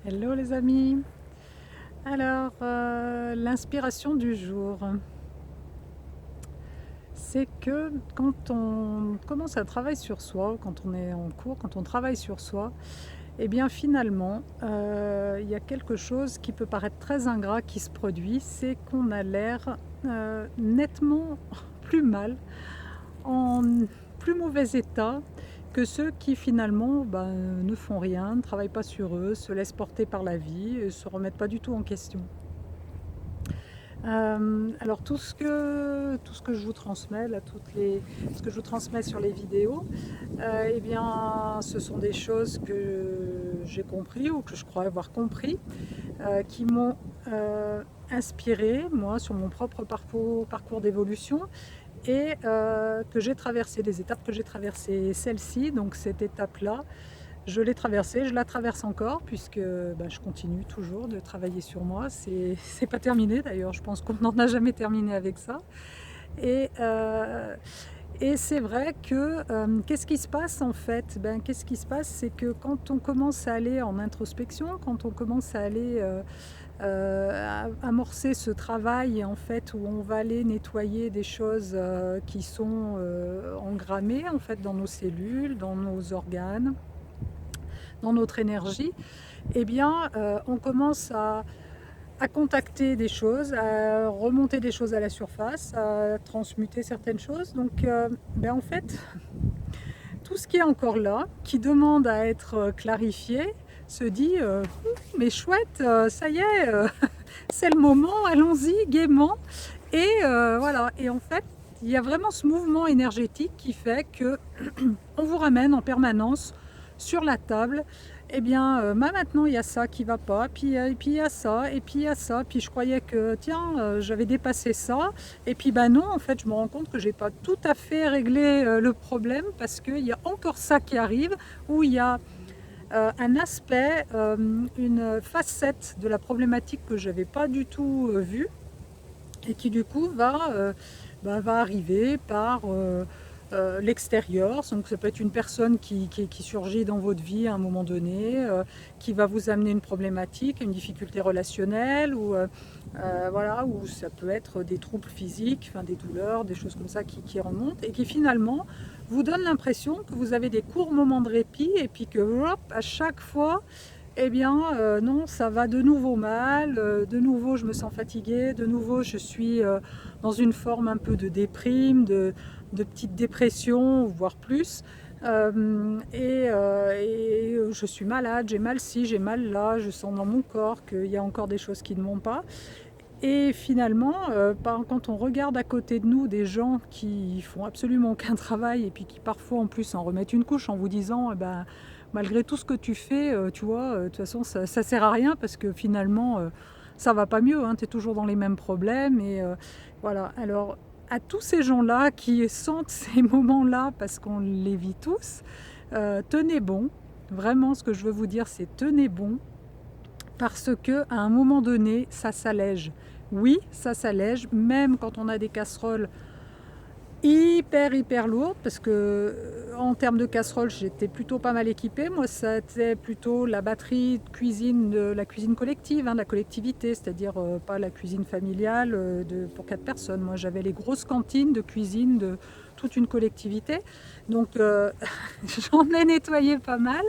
Hello les amis. Alors, l'inspiration du jour, c'est que quand on commence à travailler sur soi, quand on est en cours, quand on travaille sur soi, eh bien finalement, il y a quelque chose qui peut paraître très ingrat qui se produit, c'est qu'on a l'air nettement plus mal, en plus mauvais état que ceux qui finalement ne font rien, ne travaillent pas sur eux, se laissent porter par la vie et se remettent pas du tout en question. Alors tout ce que je vous transmets, là, ce que je vous transmets sur les vidéos, eh bien, ce sont des choses que j'ai compris ou que je crois avoir compris, qui m'ont inspiré, moi, sur mon propre parcours d'évolution et que j'ai traversé, les étapes que j'ai traversées, celle-ci, donc cette étape-là, je l'ai traversée, je la traverse encore puisque je continue toujours de travailler sur moi. C'est pas terminé d'ailleurs, je pense qu'on n'en a jamais terminé avec ça. Et, euh, et c'est vrai que qu'est-ce qui se passe en fait? Qu'est-ce qui se passe? C'est que quand on commence à aller en introspection, quand on commence à aller amorcer ce travail en fait où on va aller nettoyer des choses qui sont engrammées en fait dans nos cellules, dans nos organes, dans notre énergie, eh bien, on commence à contacter des choses, à remonter des choses à la surface, à transmuter certaines choses. Donc, en fait, tout ce qui est encore là, qui demande à être clarifié, se dit mais chouette, ça y est, c'est le moment, allons-y gaiement. Et voilà. Et en fait, il y a vraiment ce mouvement énergétique qui fait que on vous ramène en permanence sur la table. Eh bien, maintenant il y a ça qui va pas, et puis il y a ça, et puis il y a ça, puis je croyais que tiens, j'avais dépassé ça, et puis non, en fait, je me rends compte que j'ai pas tout à fait réglé le problème parce qu'il y a encore ça qui arrive, où il y a un aspect, une facette de la problématique que j'avais pas du tout vue et qui du coup va arriver par l'extérieur. Donc ça peut être une personne qui surgit dans votre vie à un moment donné, qui va vous amener une problématique, une difficulté relationnelle, voilà, ou ça peut être des troubles physiques, enfin, des douleurs, des choses comme ça qui remontent et qui finalement vous donnent l'impression que vous avez des courts moments de répit et puis que hop, à chaque fois eh bien, non, ça va de nouveau mal, de nouveau je me sens fatiguée, de nouveau je suis dans une forme un peu de déprime, de petite dépression, voire plus. Et je suis malade, j'ai mal ci, j'ai mal là, je sens dans mon corps qu'il y a encore des choses qui ne vont pas. Et finalement, quand on regarde à côté de nous des gens qui font absolument aucun travail et puis qui parfois en plus en remettent une couche en vous disant malgré tout ce que tu fais, tu vois, de toute façon ça sert à rien parce que finalement ça va pas mieux, hein, tu es toujours dans les mêmes problèmes. Et voilà. Alors à tous ces gens-là qui sentent ces moments-là parce qu'on les vit tous, tenez bon. Vraiment, ce que je veux vous dire, c'est tenez bon parce que à un moment donné, ça s'allège. Oui, ça s'allège, même quand on a des casseroles hyper lourdes, parce que en termes de casseroles, j'étais plutôt pas mal équipée. Moi, c'était plutôt la batterie de cuisine, de la cuisine collective, hein, de la collectivité, c'est-à-dire pas la cuisine familiale pour 4 personnes. Moi, j'avais les grosses cantines de cuisine de toute une collectivité. Donc, j'en ai nettoyé pas mal.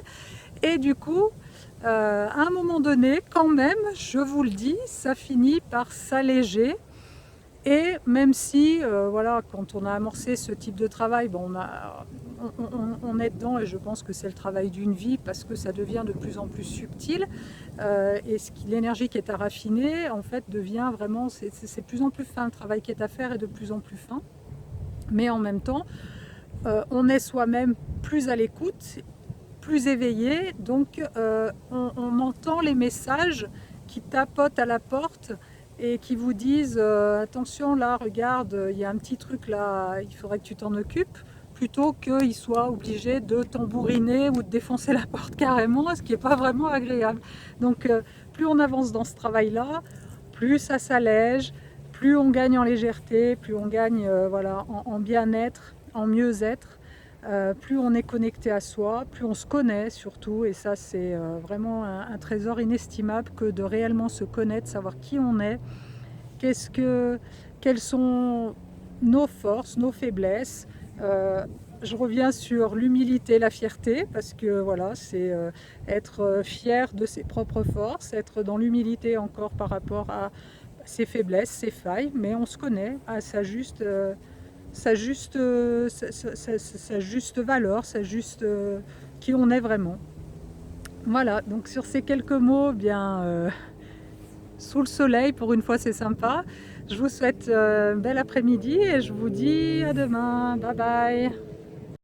Et du coup, à un moment donné, quand même, je vous le dis, ça finit par s'alléger. Et même si, voilà, quand on a amorcé ce type de travail, on est dedans et je pense que c'est le travail d'une vie parce que ça devient de plus en plus subtil. Et l'énergie qui est à raffiner, en fait, devient vraiment, c'est de plus en plus fin. Le travail qui est à faire est de plus en plus fin. Mais en même temps, on est soi-même plus à l'écoute, plus éveillé, donc on entend les messages qui tapotent à la porte et qui vous disent attention là, regarde, il y a un petit truc là, il faudrait que tu t'en occupes, plutôt qu'ils soient obligés de tambouriner ou de défoncer la porte carrément, ce qui n'est pas vraiment agréable. Donc plus on avance dans ce travail-là, plus ça s'allège, plus on gagne en légèreté, plus on gagne voilà, en bien-être, en mieux-être. plus on est connecté à soi, plus on se connaît surtout, et ça c'est vraiment un trésor inestimable que de réellement se connaître, savoir qui on est, qu'est-ce que, quelles sont nos forces, nos faiblesses. Je reviens sur l'humilité, la fierté, parce que voilà, c'est être fier de ses propres forces, être dans l'humilité encore par rapport à ses faiblesses, ses failles, mais on se connaît à sa juste valeur, sa juste qui on est vraiment. Voilà, donc sur ces quelques mots, bien sous le soleil, pour une fois c'est sympa. Je vous souhaite un bel après-midi et je vous dis à demain. Bye bye.